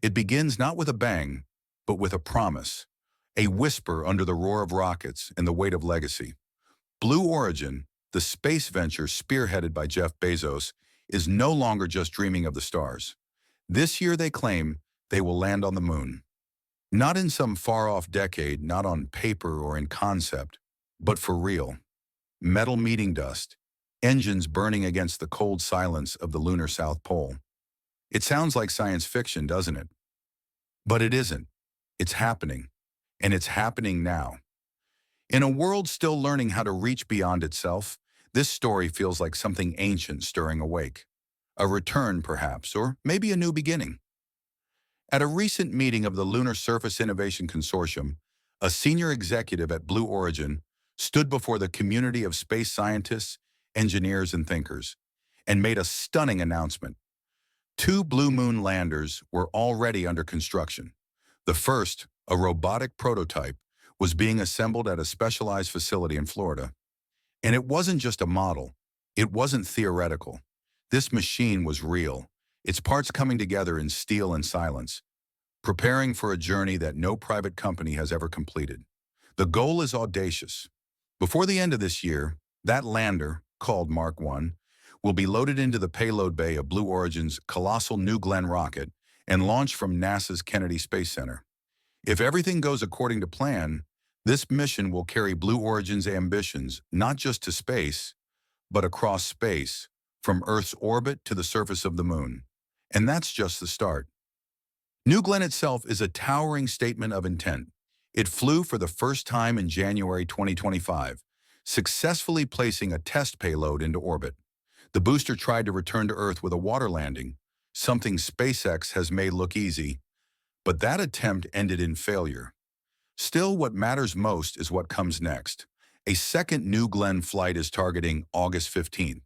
It begins not with a bang, but with a promise, a whisper under the roar of rockets and the weight of legacy. Blue Origin, the space venture spearheaded by Jeff Bezos, is no longer just dreaming of the stars. This year they claim they will land on the moon. Not in some far-off decade, not on paper or in concept, but for real. Metal meeting dust, engines burning against the cold silence of the lunar South Pole. It sounds like science fiction, doesn't it? But it isn't. It's happening. And it's happening now. In a world still learning how to reach beyond itself, this story feels like something ancient stirring awake. A return, perhaps, or maybe a new beginning. At a recent meeting of the Lunar Surface Innovation Consortium, a senior executive at Blue Origin stood before the community of space scientists, engineers, and thinkers, and made a stunning announcement. Two Blue Moon landers were already under construction. The first, a robotic prototype, was being assembled at a specialized facility in Florida. And it wasn't just a model. It wasn't theoretical. This machine was real, its parts coming together in steel and silence, preparing for a journey that no private company has ever completed. The goal is audacious. Before the end of this year, that lander, called Mark 1, will be loaded into the payload bay of Blue Origin's colossal New Glenn rocket and launched from NASA's Kennedy Space Center. If everything goes according to plan, this mission will carry Blue Origin's ambitions not just to space, but across space, from Earth's orbit to the surface of the moon. And that's just the start. New Glenn itself is a towering statement of intent. It flew for the first time in January 2025, successfully placing a test payload into orbit. The booster tried to return to Earth with a water landing, something SpaceX has made look easy, but that attempt ended in failure. Still, what matters most is what comes next. A second New Glenn flight is targeting August 15th.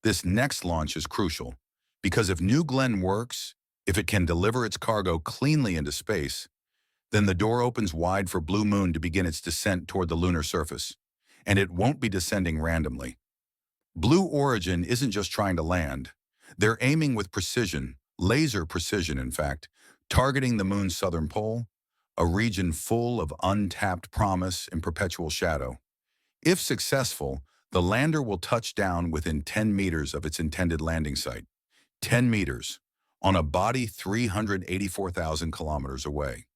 This next launch is crucial, because if New Glenn works, if it can deliver its cargo cleanly into space, then the door opens wide for Blue Moon to begin its descent toward the lunar surface. And it won't be descending randomly. Blue Origin isn't just trying to land. They're aiming with precision, laser precision in fact, targeting the moon's southern pole, a region full of untapped promise and perpetual shadow. If successful, the lander will touch down within 10 meters of its intended landing site. 10 meters, on a body 384,000 kilometers away.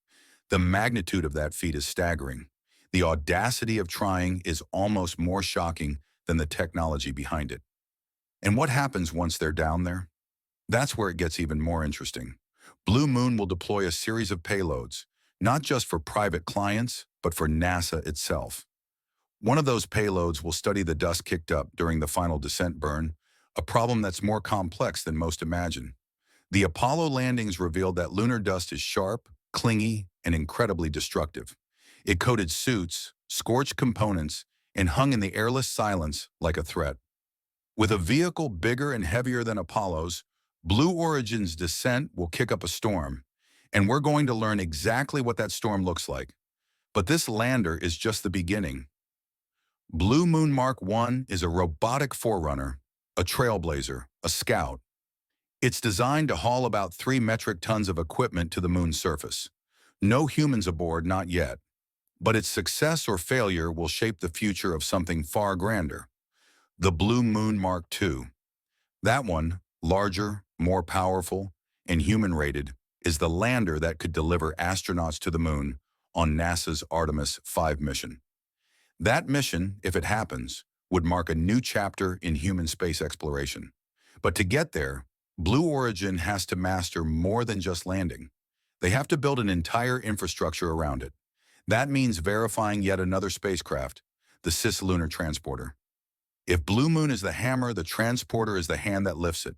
The magnitude of that feat is staggering. The audacity of trying is almost more shocking than the technology behind it. And what happens once they're down there? That's where it gets even more interesting. Blue Moon will deploy a series of payloads, not just for private clients, but for NASA itself. One of those payloads will study the dust kicked up during the final descent burn, a problem that's more complex than most imagine. The Apollo landings revealed that lunar dust is sharp, clingy, and incredibly destructive. It coated suits, scorched components, and hung in the airless silence like a threat. With a vehicle bigger and heavier than Apollo's, Blue Origin's descent will kick up a storm, and we're going to learn exactly what that storm looks like. But this lander is just the beginning. Blue Moon Mark 1 is a robotic forerunner, a trailblazer, a scout. It's designed to haul about 3 metric tons of equipment to the moon's surface. No humans aboard, not yet. But its success or failure will shape the future of something far grander. The Blue Moon Mark 2. That one, larger, more powerful, and human-rated, is the lander that could deliver astronauts to the moon on NASA's Artemis 5 mission. That mission, if it happens, would mark a new chapter in human space exploration. But to get there, Blue Origin has to master more than just landing. They have to build an entire infrastructure around it. That means verifying yet another spacecraft, the Cislunar Transporter. If Blue Moon is the hammer, the transporter is the hand that lifts it.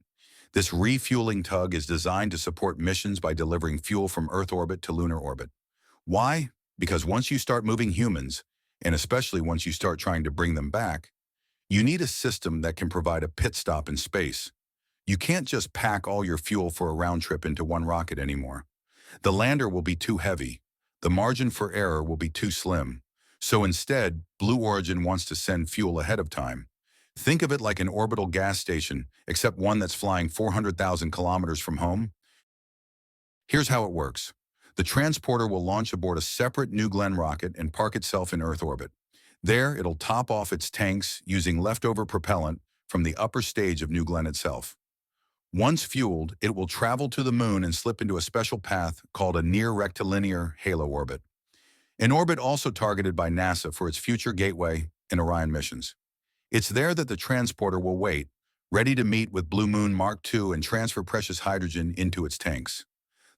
This refueling tug is designed to support missions by delivering fuel from Earth orbit to lunar orbit. Why? Because once you start moving humans, and especially once you start trying to bring them back, you need a system that can provide a pit stop in space. You can't just pack all your fuel for a round trip into one rocket anymore. The lander will be too heavy. The margin for error will be too slim. So instead, Blue Origin wants to send fuel ahead of time. Think of it like an orbital gas station, except one that's flying 400,000 kilometers from home. Here's how it works. The transporter will launch aboard a separate New Glenn rocket and park itself in Earth orbit. There, it'll top off its tanks using leftover propellant from the upper stage of New Glenn itself. Once fueled, it will travel to the moon and slip into a special path called a near-rectilinear halo orbit, an orbit also targeted by NASA for its future Gateway and Orion missions. It's there that the transporter will wait, ready to meet with Blue Moon Mark II and transfer precious hydrogen into its tanks.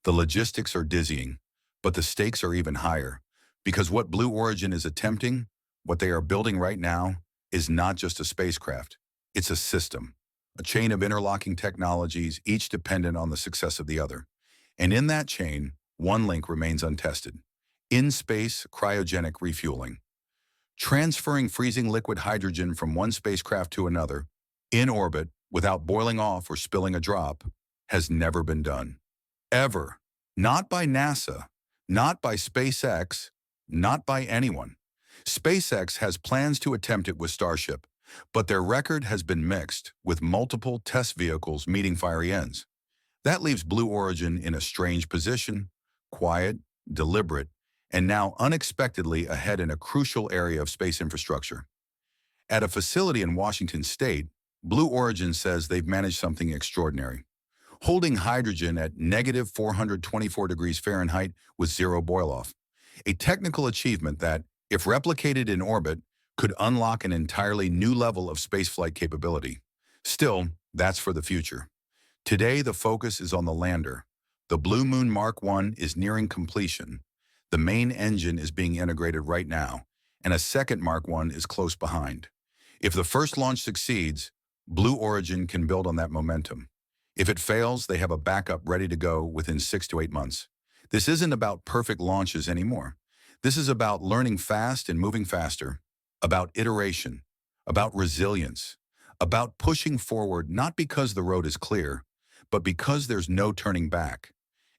The logistics are dizzying, but the stakes are even higher, because what Blue Origin is attempting, what they are building right now, is not just a spacecraft. It's a system, a chain of interlocking technologies, each dependent on the success of the other. And in that chain, one link remains untested: in-space cryogenic refueling. Transferring freezing liquid hydrogen from one spacecraft to another, in orbit, without boiling off or spilling a drop, has never been done. Ever. Not by NASA, not by SpaceX, not by anyone. SpaceX has plans to attempt it with Starship, but their record has been mixed, with multiple test vehicles meeting fiery ends. That leaves Blue Origin in a strange position, quiet, deliberate, and now unexpectedly ahead in a crucial area of space infrastructure. At a facility in Washington State, Blue Origin says they've managed something extraordinary: holding hydrogen at negative 424 degrees Fahrenheit with zero boil-off, a technical achievement that, if replicated in orbit, could unlock an entirely new level of spaceflight capability. Still, that's for the future. Today, the focus is on the lander. The Blue Moon Mark I is nearing completion. The main engine is being integrated right now, and a second Mark I is close behind. If the first launch succeeds, Blue Origin can build on that momentum. If it fails, they have a backup ready to go within 6 to 8 months. This isn't about perfect launches anymore. This is about learning fast and moving faster, about iteration, about resilience, about pushing forward not because the road is clear, but because there's no turning back.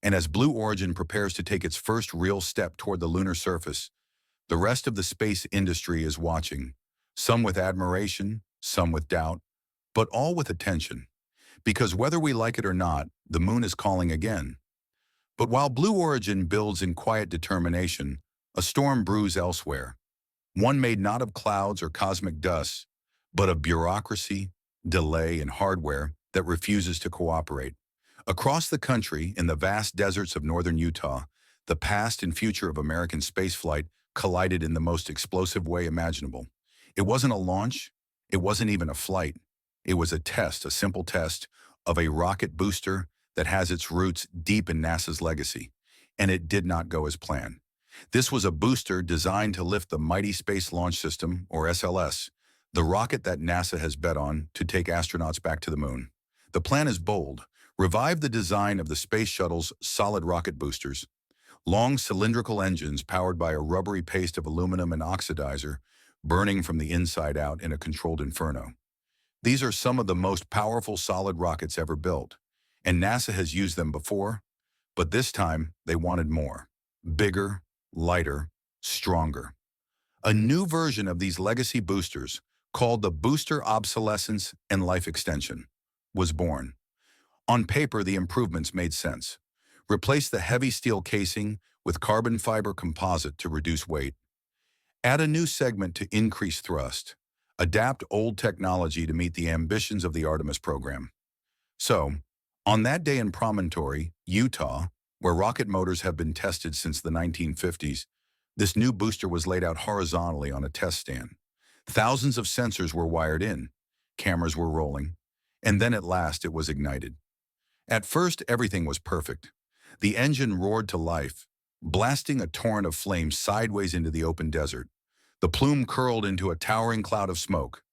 And as Blue Origin prepares to take its first real step toward the lunar surface, the rest of the space industry is watching, some with admiration, some with doubt, but all with attention. Because whether we like it or not, the moon is calling again. But while Blue Origin builds in quiet determination, a storm brews elsewhere. One made not of clouds or cosmic dust, but of bureaucracy, delay, and hardware that refuses to cooperate. Across the country, in the vast deserts of northern Utah, the past and future of American spaceflight collided in the most explosive way imaginable. It wasn't a launch. It wasn't even a flight. It was a test, a simple test, of a rocket booster that has its roots deep in NASA's legacy. And it did not go as planned. This was a booster designed to lift the mighty Space Launch System, or SLS, the rocket that NASA has bet on to take astronauts back to the moon. The plan is bold. Revive the design of the Space Shuttle's solid rocket boosters, long cylindrical engines powered by a rubbery paste of aluminum and oxidizer, burning from the inside out in a controlled inferno. These are some of the most powerful solid rockets ever built, and NASA has used them before, but this time they wanted more. Bigger, lighter, stronger. A new version of these legacy boosters, called the Booster Obsolescence and Life Extension, was born. On paper, the improvements made sense. Replace the heavy steel casing with carbon fiber composite to reduce weight. Add a new segment to increase thrust. Adapt old technology to meet the ambitions of the Artemis program. So, on that day in Promontory, Utah, where rocket motors have been tested since the 1950s, this new booster was laid out horizontally on a test stand. Thousands of sensors were wired in, cameras were rolling, and then at last it was ignited. At first, everything was perfect. The engine roared to life, blasting a torrent of flame sideways into the open desert. The plume curled into a towering cloud of smoke.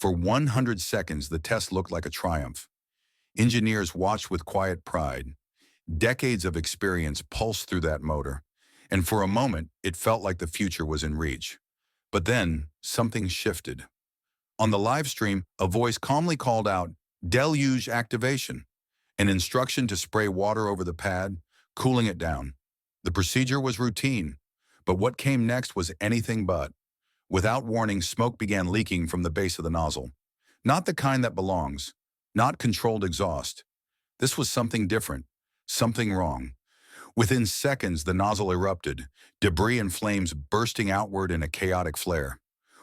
For 100 seconds, the test looked like a triumph. Engineers watched with quiet pride. Decades of experience pulsed through that motor, and for a moment, it felt like the future was in reach. But then, something shifted. On the live stream, a voice calmly called out, "Deluge activation," an instruction to spray water over the pad, cooling it down. The procedure was routine, but what came next was anything but. Without warning, smoke began leaking from the base of the nozzle. Not the kind that belongs, not controlled exhaust. This was something different, something wrong. Within seconds, the nozzle erupted, debris and flames bursting outward in a chaotic flare.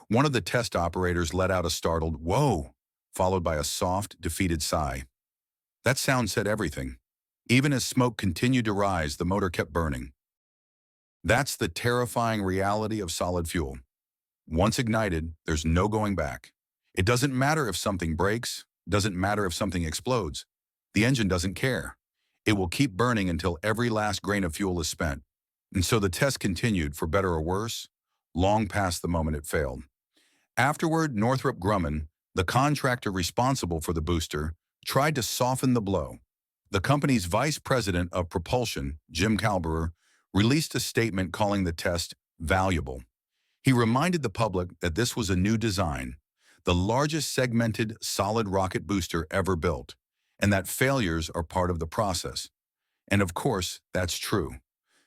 One of the test operators let out a startled, "Whoa!" followed by a soft, defeated sigh. That sound said everything. Even as smoke continued to rise, the motor kept burning. That's the terrifying reality of solid fuel. Once ignited, there's no going back. It doesn't matter if something breaks, doesn't matter if something explodes. The engine doesn't care. It will keep burning until every last grain of fuel is spent. And so the test continued, for better or worse, long past the moment it failed. Afterward, Northrop Grumman, the contractor responsible for the booster, tried to soften the blow. The company's vice president of propulsion, Jim Kalberer, released a statement calling the test valuable. He reminded the public that this was a new design, the largest segmented solid rocket booster ever built, and that failures are part of the process. And of course, that's true.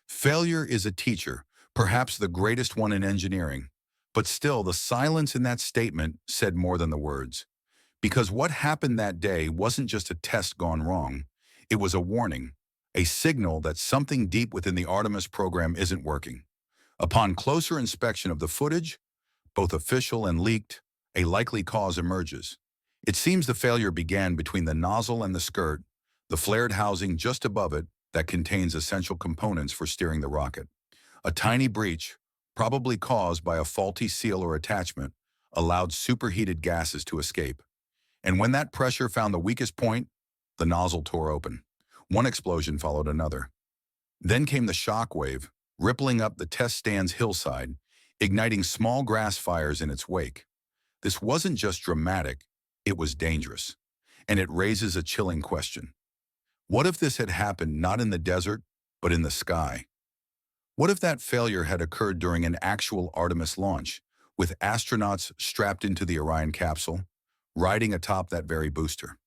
Failure is a teacher, perhaps the greatest one in engineering. But still, the silence in that statement said more than the words. Because what happened that day wasn't just a test gone wrong. It was a warning, a signal that something deep within the Artemis program isn't working. Upon closer inspection of the footage, both official and leaked, a likely cause emerges. It seems the failure began between the nozzle and the skirt, the flared housing just above it that contains essential components for steering the rocket. A tiny breach, probably caused by a faulty seal or attachment, allowed superheated gases to escape. And when that pressure found the weakest point, the nozzle tore open. One explosion followed another. Then came the shock wave, rippling up the test stand's hillside, igniting small grass fires in its wake. This wasn't just dramatic, it was dangerous. And it raises a chilling question. What if this had happened not in the desert, but in the sky? What if that failure had occurred during an actual Artemis launch, with astronauts strapped into the Orion capsule, riding atop that very booster?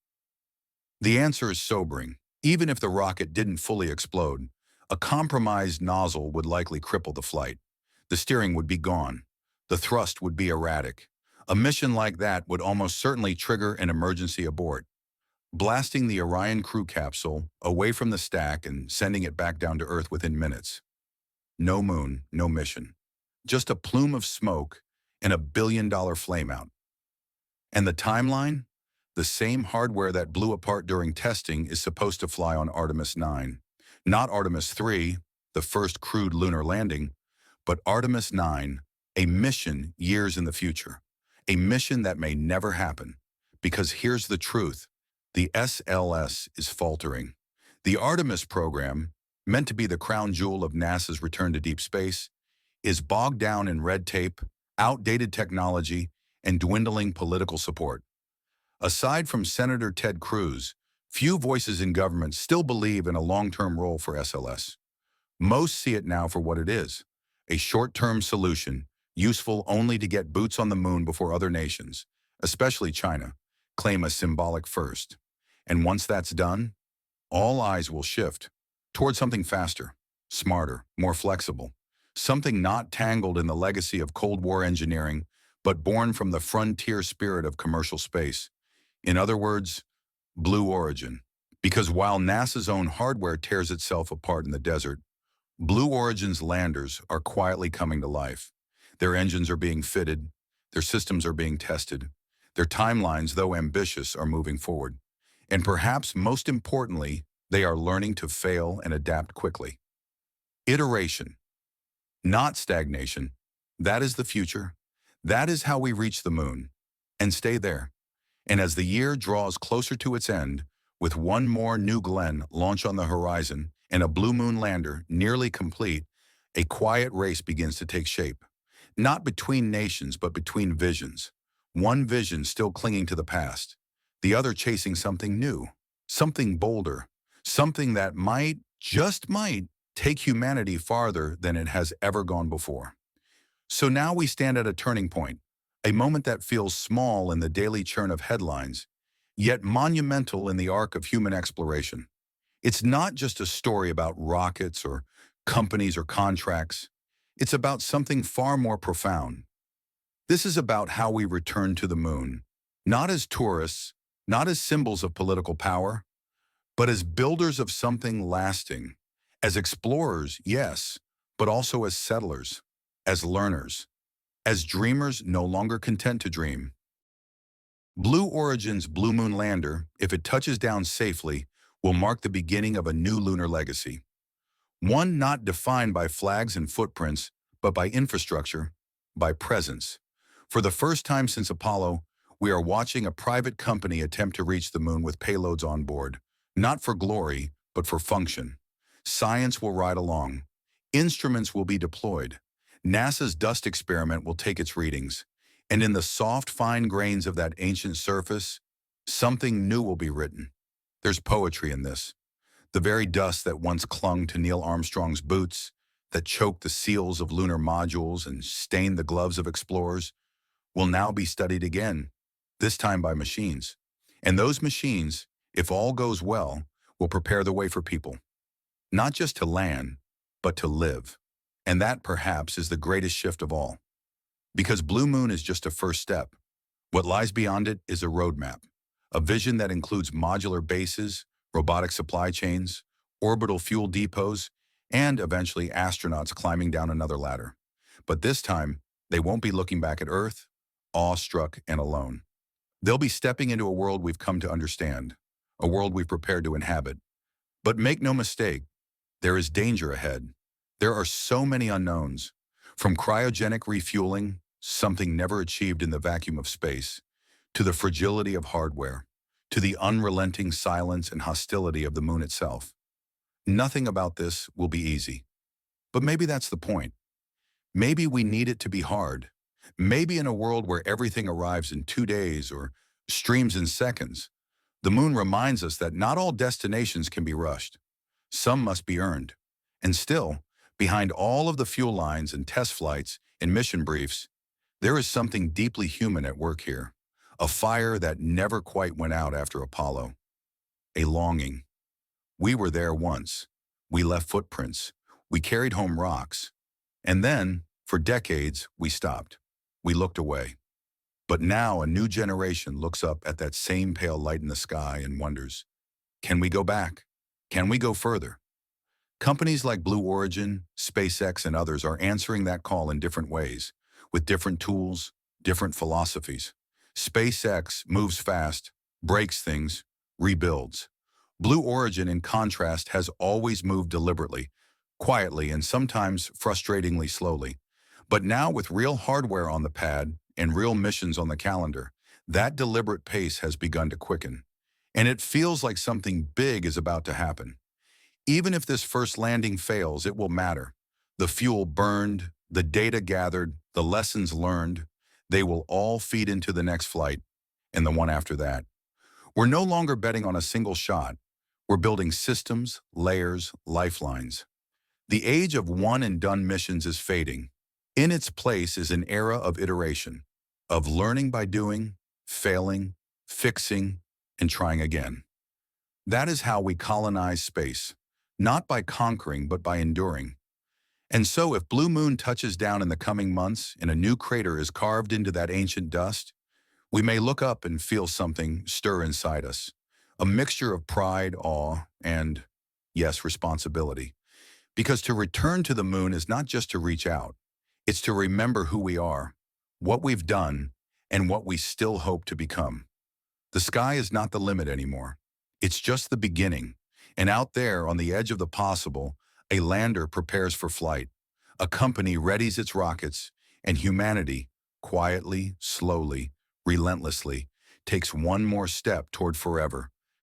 The answer is sobering. Even if the rocket didn't fully explode, a compromised nozzle would likely cripple the flight. The steering would be gone. The thrust would be erratic. A mission like that would almost certainly trigger an emergency abort, blasting the Orion crew capsule away from the stack and sending it back down to Earth within minutes. No moon, no mission. Just a plume of smoke and $1 billion flameout. And the timeline? The same hardware that blew apart during testing is supposed to fly on Artemis 9. Not Artemis 3, the first crewed lunar landing, but Artemis 9, a mission years in the future. A mission that may never happen. Because here's the truth. The SLS is faltering. The Artemis program, meant to be the crown jewel of NASA's return to deep space, is bogged down in red tape, outdated technology, and dwindling political support. Aside from Senator Ted Cruz, few voices in government still believe in a long-term role for SLS. Most see it now for what it is, a short-term solution, useful only to get boots on the moon before other nations, especially China, claim a symbolic first. And once that's done, all eyes will shift toward something faster, smarter, more flexible, something not tangled in the legacy of Cold War engineering, but born from the frontier spirit of commercial space. In other words, Blue Origin. Because while NASA's own hardware tears itself apart in the desert, Blue Origin's landers are quietly coming to life. Their engines are being fitted, their systems are being tested, their timelines, though ambitious, are moving forward. And perhaps most importantly, they are learning to fail and adapt quickly. Iteration, not stagnation. That is the future. That is how we reach the moon and stay there. And as the year draws closer to its end, with one more New Glenn launch on the horizon and a Blue Moon lander nearly complete, a quiet race begins to take shape. Not between nations, but between visions. One vision still clinging to the past, the other chasing something new, something bolder, something that might, just might, take humanity farther than it has ever gone before. So now we stand at a turning point, a moment that feels small in the daily churn of headlines, yet monumental in the arc of human exploration. It's not just a story about rockets or companies or contracts. It's about something far more profound. This is about how we return to the moon, not as tourists, not as symbols of political power, but as builders of something lasting, As explorers, yes, but also as settlers, as learners, as dreamers no longer content to dream. Blue Origin's Blue Moon lander, if it touches down safely, will mark the beginning of a new lunar legacy. One not defined by flags and footprints, but by infrastructure, by presence. For the first time since Apollo, we are watching a private company attempt to reach the moon with payloads on board, not for glory, but for function. Science will ride along. Instruments will be deployed. NASA's dust experiment will take its readings. And in the soft, fine grains of that ancient surface, something new will be written. There's poetry in this. The very dust that once clung to Neil Armstrong's boots, that choked the seals of lunar modules and stained the gloves of explorers, will now be studied again, this time by machines. And those machines, if all goes well, will prepare the way for people. Not just to land, but to live. And that, perhaps, is the greatest shift of all. Because Blue Moon is just a first step. What lies beyond it is a roadmap, a vision that includes modular bases, robotic supply chains, orbital fuel depots, and eventually astronauts climbing down another ladder. But this time, they won't be looking back at Earth, awestruck and alone. They'll be stepping into a world we've come to understand, a world we've prepared to inhabit. But make no mistake, there is danger ahead. There are so many unknowns, from cryogenic refueling, something never achieved in the vacuum of space, to the fragility of hardware, to the unrelenting silence and hostility of the moon itself. Nothing about this will be easy. But maybe that's the point. Maybe we need it to be hard. Maybe in a world where everything arrives in 2 days or streams in seconds, the moon reminds us that not all destinations can be rushed. Some must be earned. And still, behind all of the fuel lines and test flights and mission briefs, there is something deeply human at work here. A fire that never quite went out after Apollo. A longing. We were there once. We left footprints. We carried home rocks. And then, for decades, we stopped. We looked away. But now a new generation looks up at that same pale light in the sky and wonders, can we go back? Can we go further? Companies like Blue Origin, SpaceX, and others are answering that call in different ways, with different tools, different philosophies. SpaceX moves fast, breaks things, rebuilds. Blue Origin, in contrast, has always moved deliberately, quietly, and sometimes frustratingly slowly. But now, with real hardware on the pad and real missions on the calendar, that deliberate pace has begun to quicken. And it feels like something big is about to happen. Even if this first landing fails, it will matter. The fuel burned, the data gathered, the lessons learned, they will all feed into the next flight and the one after that. We're no longer betting on a single shot. We're building systems, layers, lifelines. The age of one-and-done missions is fading. In its place is an era of iteration, of learning by doing, failing, fixing, and trying again. That is how we colonize space, not by conquering but by enduring. And so if Blue Moon touches down in the coming months and a new crater is carved into that ancient dust, we may look up and feel something stir inside us, a mixture of pride, awe, and, yes, responsibility. Because to return to the moon is not just to reach out, it's to remember who we are, what we've done, and what we still hope to become. The sky is not the limit anymore. It's just the beginning. And out there, on the edge of the possible, a lander prepares for flight. A company readies its rockets, and humanity, quietly, slowly, relentlessly, takes one more step toward forever.